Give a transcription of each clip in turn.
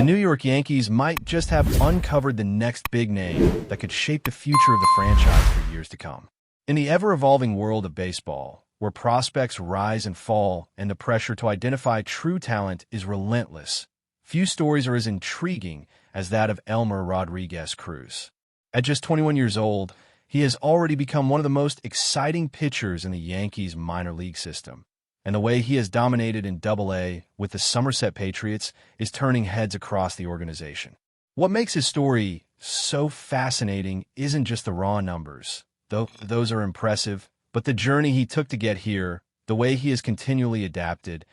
The New York Yankees might just have uncovered the next big name that could shape the future of the franchise for years to come. In the ever-evolving world of baseball, where prospects rise and fall and the pressure to identify true talent is relentless, few stories are as intriguing as that of Elmer Rodriguez Cruz. At just 21 years old, he has already become one of the most exciting pitchers in the Yankees minor league system. And the way he has dominated in Double-A with the Somerset Patriots is turning heads across the organization. What makes his story so fascinating isn't just the raw numbers, though those are impressive, but the journey he took to get here, the way he has continually adapted,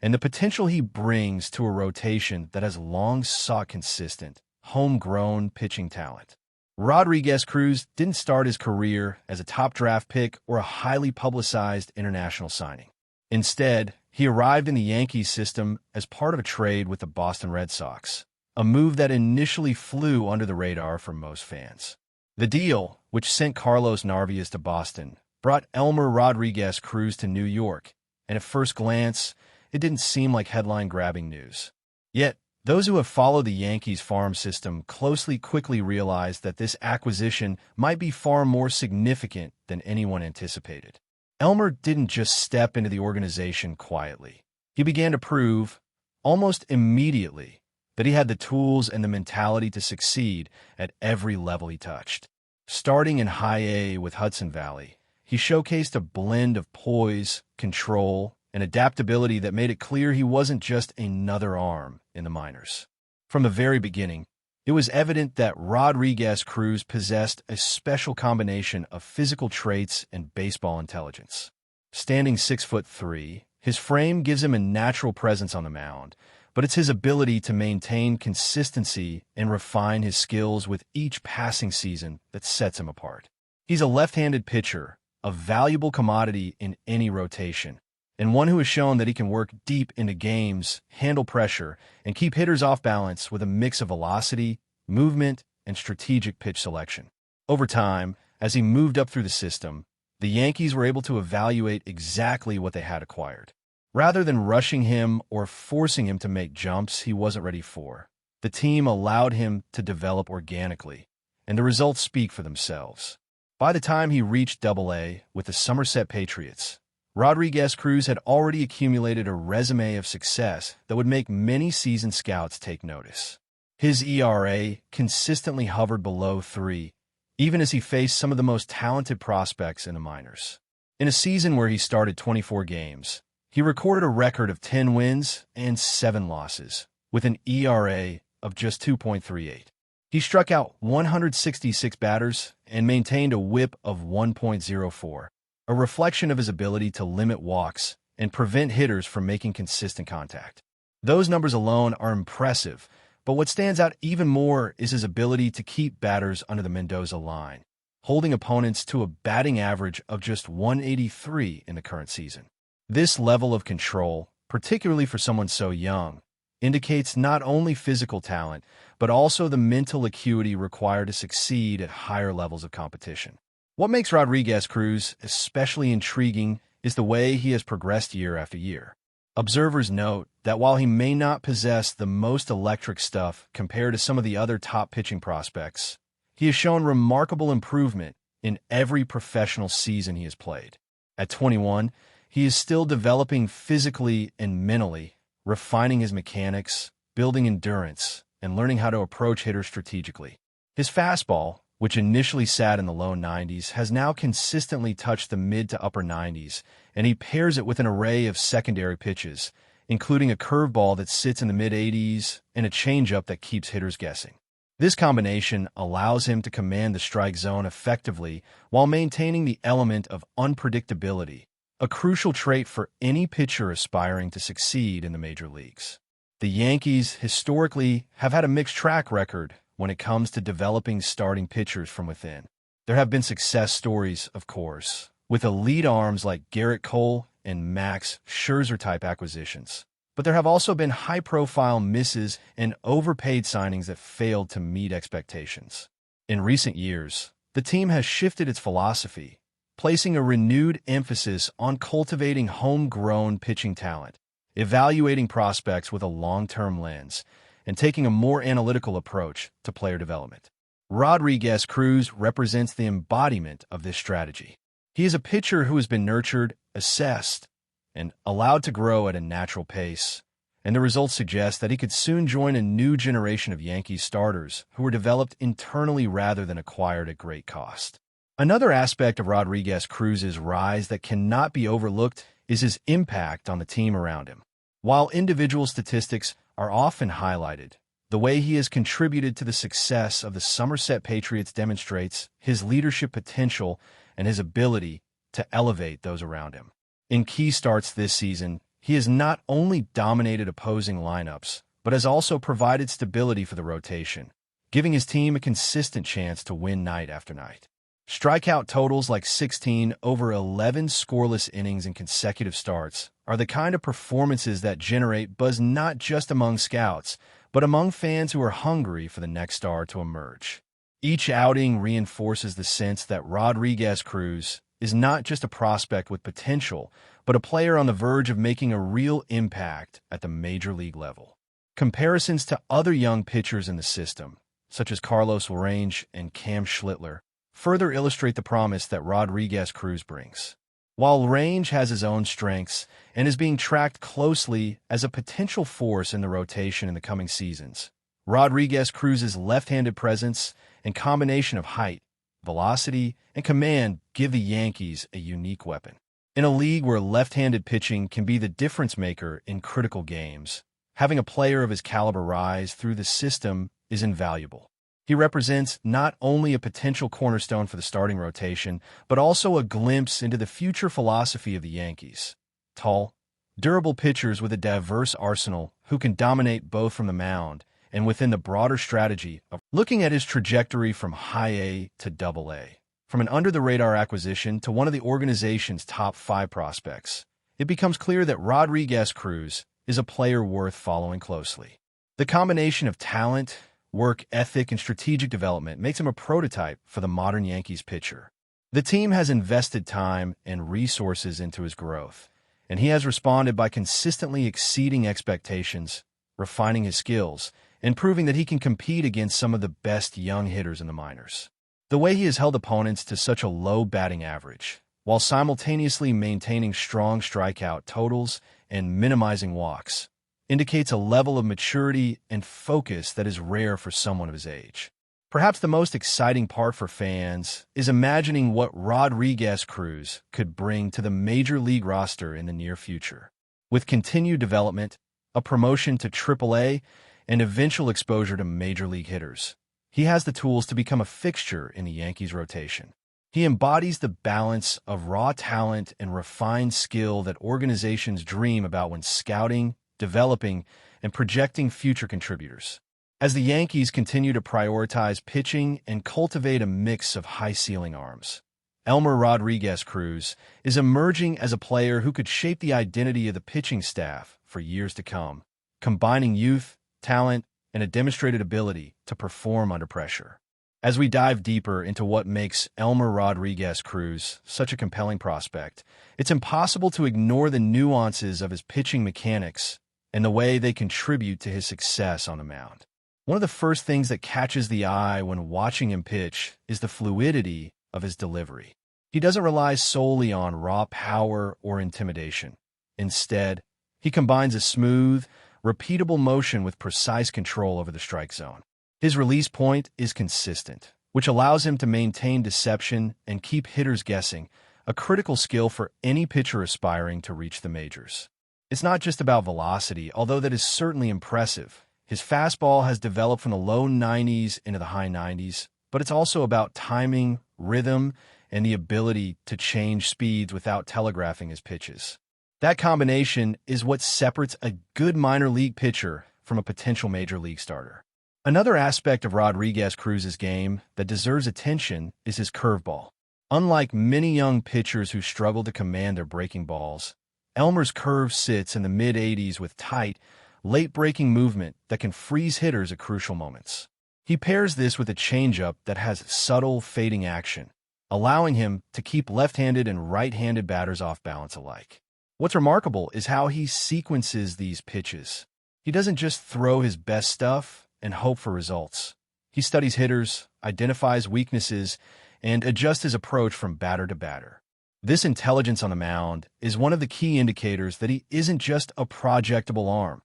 and the potential he brings to a rotation that has long sought consistent, homegrown pitching talent. Rodriguez Cruz didn't start his career as a top draft pick or a highly publicized international signing. Instead, he arrived in the Yankees system as part of a trade with the Boston Red Sox, a move that initially flew under the radar for most fans. The deal, which sent Carlos Narvaez to Boston, brought Elmer Rodriguez Cruz to New York, and at first glance, it didn't seem like headline-grabbing news. Yet, those who have followed the Yankees farm system quickly realized that this acquisition might be far more significant than anyone anticipated. Elmer didn't just step into the organization quietly. He began to prove, almost immediately, that he had the tools and the mentality to succeed at every level he touched. Starting in High A with Hudson Valley, he showcased a blend of poise, control, and adaptability that made it clear he wasn't just another arm in the minors. From the very beginning, it was evident that Rodriguez Cruz possessed a special combination of physical traits and baseball intelligence. Standing 6'3", his frame gives him a natural presence on the mound, but it's his ability to maintain consistency and refine his skills with each passing season that sets him apart. He's a left-handed pitcher, a valuable commodity in any rotation, and one who has shown that he can work deep into games, handle pressure, and keep hitters off balance with a mix of velocity, movement, and strategic pitch selection. Over time, as he moved up through the system, the Yankees were able to evaluate exactly what they had acquired. Rather than rushing him or forcing him to make jumps he wasn't ready for, the team allowed him to develop organically, and the results speak for themselves. By the time he reached Double-A with the Somerset Patriots, Rodriguez Cruz had already accumulated a resume of success that would make many seasoned scouts take notice. His ERA consistently hovered below 3, even as he faced some of the most talented prospects in the minors. In a season where he started 24 games, he recorded a record of 10 wins and 7 losses, with an ERA of just 2.38. He struck out 166 batters and maintained a whip of 1.04. A reflection of his ability to limit walks and prevent hitters from making consistent contact. Those numbers alone are impressive, but what stands out even more is his ability to keep batters under the Mendoza line, holding opponents to a batting average of just 183 in the current season. This level of control, particularly for someone so young, indicates not only physical talent, but also the mental acuity required to succeed at higher levels of competition. What makes Rodriguez Cruz especially intriguing is the way he has progressed year after year. Observers note that while he may not possess the most electric stuff compared to some of the other top pitching prospects, he has shown remarkable improvement in every professional season he has played. At 21, he is still developing physically and mentally, refining his mechanics, building endurance, and learning how to approach hitters strategically. His fastball, which initially sat in the low 90s, has now consistently touched the mid to upper 90s, and he pairs it with an array of secondary pitches, including a curveball that sits in the mid-80s and a changeup that keeps hitters guessing. This combination allows him to command the strike zone effectively while maintaining the element of unpredictability, a crucial trait for any pitcher aspiring to succeed in the major leagues. The Yankees historically have had a mixed track record when it comes to developing starting pitchers from within. There have been success stories, of course, with elite arms like Garrett Cole and Max Scherzer-type acquisitions. But there have also been high-profile misses and overpaid signings that failed to meet expectations. In recent years, the team has shifted its philosophy, placing a renewed emphasis on cultivating homegrown pitching talent, evaluating prospects with a long-term lens, and taking a more analytical approach to player development. Rodriguez Cruz represents the embodiment of this strategy. He is a pitcher who has been nurtured, assessed, and allowed to grow at a natural pace, and the results suggest that he could soon join a new generation of Yankees starters who were developed internally rather than acquired at great cost. Another aspect of Rodriguez Cruz's rise that cannot be overlooked is his impact on the team around him. While individual statistics are often highlighted, the way he has contributed to the success of the Somerset Patriots demonstrates his leadership potential and his ability to elevate those around him. In key starts this season, he has not only dominated opposing lineups, but has also provided stability for the rotation, giving his team a consistent chance to win night after night. Strikeout totals like 16 over 11 scoreless innings in consecutive starts are the kind of performances that generate buzz not just among scouts, but among fans who are hungry for the next star to emerge. Each outing reinforces the sense that Rodriguez Cruz is not just a prospect with potential, but a player on the verge of making a real impact at the major league level. Comparisons to other young pitchers in the system, such as Carlos Larrañaga and Cam Schlittler, further illustrate the promise that Rodriguez Cruz brings. While Larrañaga has his own strengths and is being tracked closely as a potential force in the rotation in the coming seasons, Rodriguez Cruz's left-handed presence and combination of height, velocity, and command give the Yankees a unique weapon. In a league where left-handed pitching can be the difference-maker in critical games, having a player of his caliber rise through the system is invaluable. He represents not only a potential cornerstone for the starting rotation, but also a glimpse into the future philosophy of the Yankees. Tall, durable pitchers with a diverse arsenal who can dominate both from the mound and within the broader strategy of looking at his trajectory from high A to double A. From an under-the-radar acquisition to one of the organization's top 5 prospects, it becomes clear that Rodriguez Cruz is a player worth following closely. The combination of talent, work ethic, and strategic development makes him a prototype for the modern Yankees pitcher. The team has invested time and resources into his growth, and he has responded by consistently exceeding expectations, refining his skills, and proving that he can compete against some of the best young hitters in the minors. The way he has held opponents to such a low batting average, while simultaneously maintaining strong strikeout totals and minimizing walks, indicates a level of maturity and focus that is rare for someone of his age. Perhaps the most exciting part for fans is imagining what Rodriguez Cruz could bring to the major league roster in the near future. With continued development, a promotion to AAA, and eventual exposure to major league hitters, he has the tools to become a fixture in the Yankees rotation. He embodies the balance of raw talent and refined skill that organizations dream about when scouting, developing, and projecting future contributors. As the Yankees continue to prioritize pitching and cultivate a mix of high-ceiling arms, Elmer Rodriguez Cruz is emerging as a player who could shape the identity of the pitching staff for years to come, combining youth, talent, and a demonstrated ability to perform under pressure. As we dive deeper into what makes Elmer Rodriguez Cruz such a compelling prospect, it's impossible to ignore the nuances of his pitching mechanics and the way they contribute to his success on the mound. One of the first things that catches the eye when watching him pitch is the fluidity of his delivery. He doesn't rely solely on raw power or intimidation. Instead, he combines a smooth, repeatable motion with precise control over the strike zone. His release point is consistent, which allows him to maintain deception and keep hitters guessing, a critical skill for any pitcher aspiring to reach the majors. It's not just about velocity, although that is certainly impressive. His fastball has developed from the low 90s into the high 90s, but it's also about timing, rhythm, and the ability to change speeds without telegraphing his pitches. That combination is what separates a good minor league pitcher from a potential major league starter. Another aspect of Rodriguez Cruz's game that deserves attention is his curveball. Unlike many young pitchers who struggle to command their breaking balls, Elmer's curve sits in the mid-80s with tight, late-breaking movement that can freeze hitters at crucial moments. He pairs this with a changeup that has subtle, fading action, allowing him to keep left-handed and right-handed batters off balance alike. What's remarkable is how he sequences these pitches. He doesn't just throw his best stuff and hope for results. He studies hitters, identifies weaknesses, and adjusts his approach from batter to batter. This intelligence on the mound is one of the key indicators that he isn't just a projectable arm.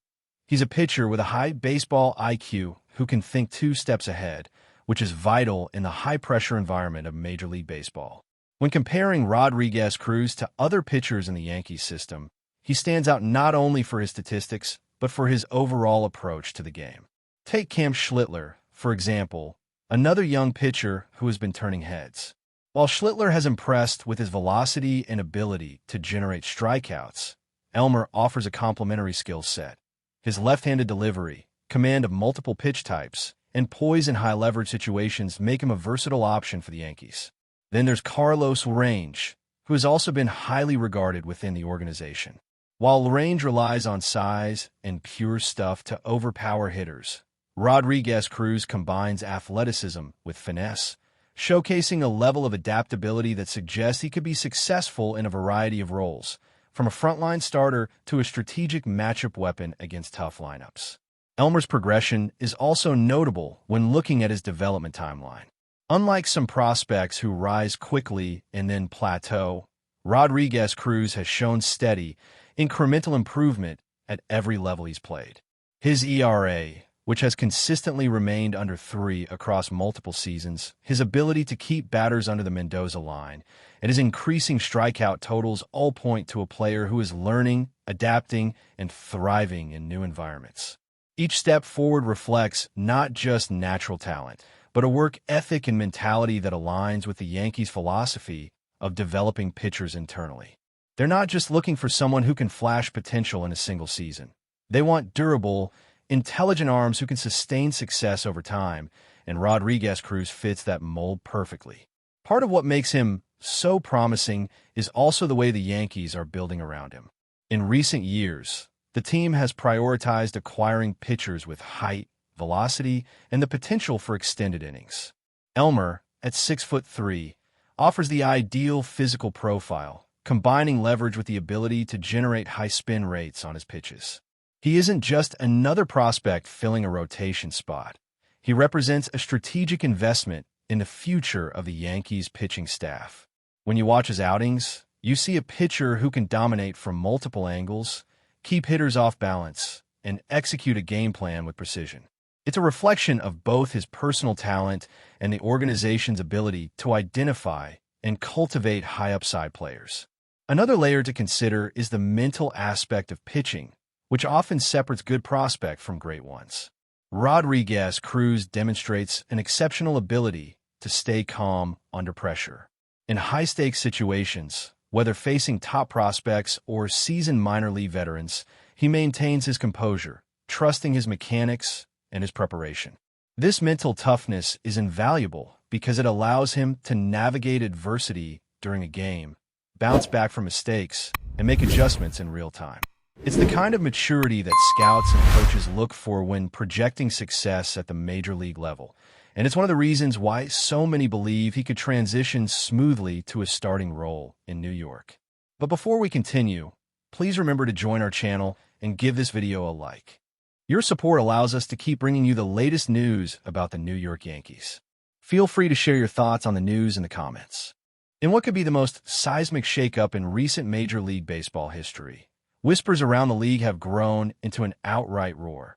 He's a pitcher with a high baseball IQ who can think 2 steps ahead, which is vital in the high-pressure environment of Major League Baseball. When comparing Rodriguez Cruz to other pitchers in the Yankees system, he stands out not only for his statistics, but for his overall approach to the game. Take Cam Schlittler, for example, another young pitcher who has been turning heads. While Schlittler has impressed with his velocity and ability to generate strikeouts, Elmer offers a complementary skill set. His left-handed delivery, command of multiple pitch types, and poise in high-leverage situations make him a versatile option for the Yankees. Then there's Carlos Larrañaga, who has also been highly regarded within the organization. While Larrañaga relies on size and pure stuff to overpower hitters, Rodriguez Cruz combines athleticism with finesse, showcasing a level of adaptability that suggests he could be successful in a variety of roles, from a frontline starter to a strategic matchup weapon against tough lineups. Elmer's progression is also notable when looking at his development timeline. Unlike some prospects who rise quickly and then plateau, Rodriguez Cruz has shown steady, incremental improvement at every level he's played. His ERA, which has consistently remained under 3 across multiple seasons, his ability to keep batters under the Mendoza line, and his increasing strikeout totals all point to a player who is learning, adapting, and thriving in new environments. Each step forward reflects not just natural talent, but a work ethic and mentality that aligns with the Yankees' philosophy of developing pitchers internally. They're not just looking for someone who can flash potential in a single season. They want durable, intelligent arms who can sustain success over time, and Rodriguez Cruz fits that mold perfectly. Part of what makes him so promising is also the way the Yankees are building around him. In recent years, the team has prioritized acquiring pitchers with height, velocity, and the potential for extended innings. Elmer, at 6'3", offers the ideal physical profile, combining leverage with the ability to generate high spin rates on his pitches. He isn't just another prospect filling a rotation spot. He represents a strategic investment in the future of the Yankees' pitching staff. When you watch his outings, you see a pitcher who can dominate from multiple angles, keep hitters off balance, and execute a game plan with precision. It's a reflection of both his personal talent and the organization's ability to identify and cultivate high-upside players. Another layer to consider is the mental aspect of pitching, which often separates good prospects from great ones. Rodriguez Cruz demonstrates an exceptional ability to stay calm under pressure. In high-stakes situations, whether facing top prospects or seasoned minor league veterans, he maintains his composure, trusting his mechanics and his preparation. This mental toughness is invaluable because it allows him to navigate adversity during a game, bounce back from mistakes, and make adjustments in real time. It's the kind of maturity that scouts and coaches look for when projecting success at the major league level, and it's one of the reasons why so many believe he could transition smoothly to a starting role in New York. But before we continue, please remember to join our channel and give this video a like. Your support allows us to keep bringing you the latest news about the New York Yankees. Feel free to share your thoughts on the news in the comments. In what could be the most seismic shakeup in recent Major League Baseball history, whispers around the league have grown into an outright roar.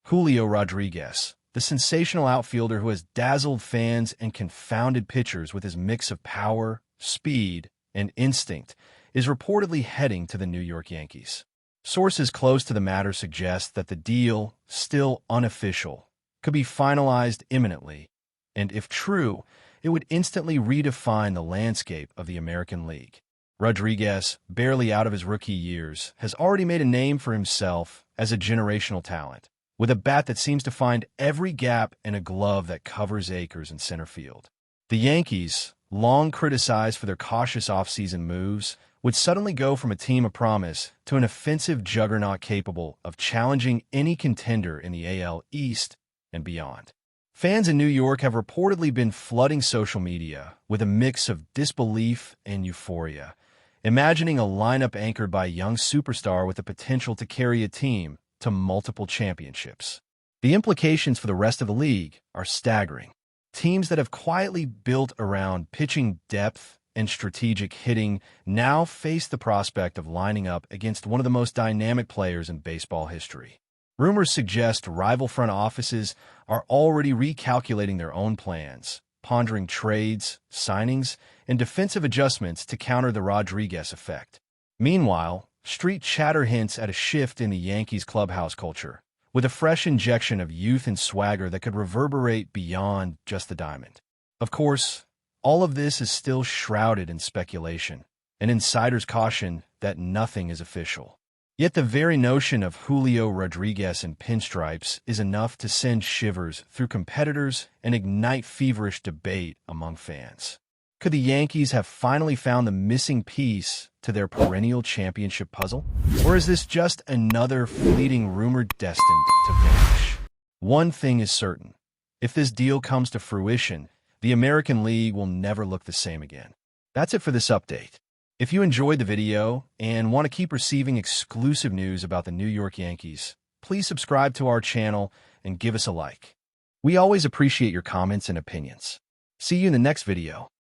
Julio Rodriguez, the sensational outfielder who has dazzled fans and confounded pitchers with his mix of power, speed, and instinct, is reportedly heading to the New York Yankees. Sources close to the matter suggest that the deal, still unofficial, could be finalized imminently, and if true, it would instantly redefine the landscape of the American League. Rodriguez, barely out of his rookie years, has already made a name for himself as a generational talent, with a bat that seems to find every gap and a glove that covers acres in center field. The Yankees, long criticized for their cautious offseason moves, would suddenly go from a team of promise to an offensive juggernaut capable of challenging any contender in the AL East and beyond. Fans in New York have reportedly been flooding social media with a mix of disbelief and euphoria, imagining a lineup anchored by a young superstar with the potential to carry a team to multiple championships. The implications for the rest of the league are staggering. Teams that have quietly built around pitching depth and strategic hitting now face the prospect of lining up against one of the most dynamic players in baseball history. Rumors suggest rival front offices are already recalculating their own plans, pondering trades, signings, and defensive adjustments to counter the Rodriguez effect. Meanwhile, street chatter hints at a shift in the Yankees' clubhouse culture, with a fresh injection of youth and swagger that could reverberate beyond just the diamond. Of course, all of this is still shrouded in speculation, and insiders caution that nothing is official. Yet the very notion of Julio Rodriguez in pinstripes is enough to send shivers through competitors and ignite feverish debate among fans. Could the Yankees have finally found the missing piece to their perennial championship puzzle? Or is this just another fleeting rumor destined to vanish? One thing is certain. If this deal comes to fruition, the American League will never look the same again. That's it for this update. If you enjoyed the video and want to keep receiving exclusive news about the New York Yankees, please subscribe to our channel and give us a like. We always appreciate your comments and opinions. See you in the next video.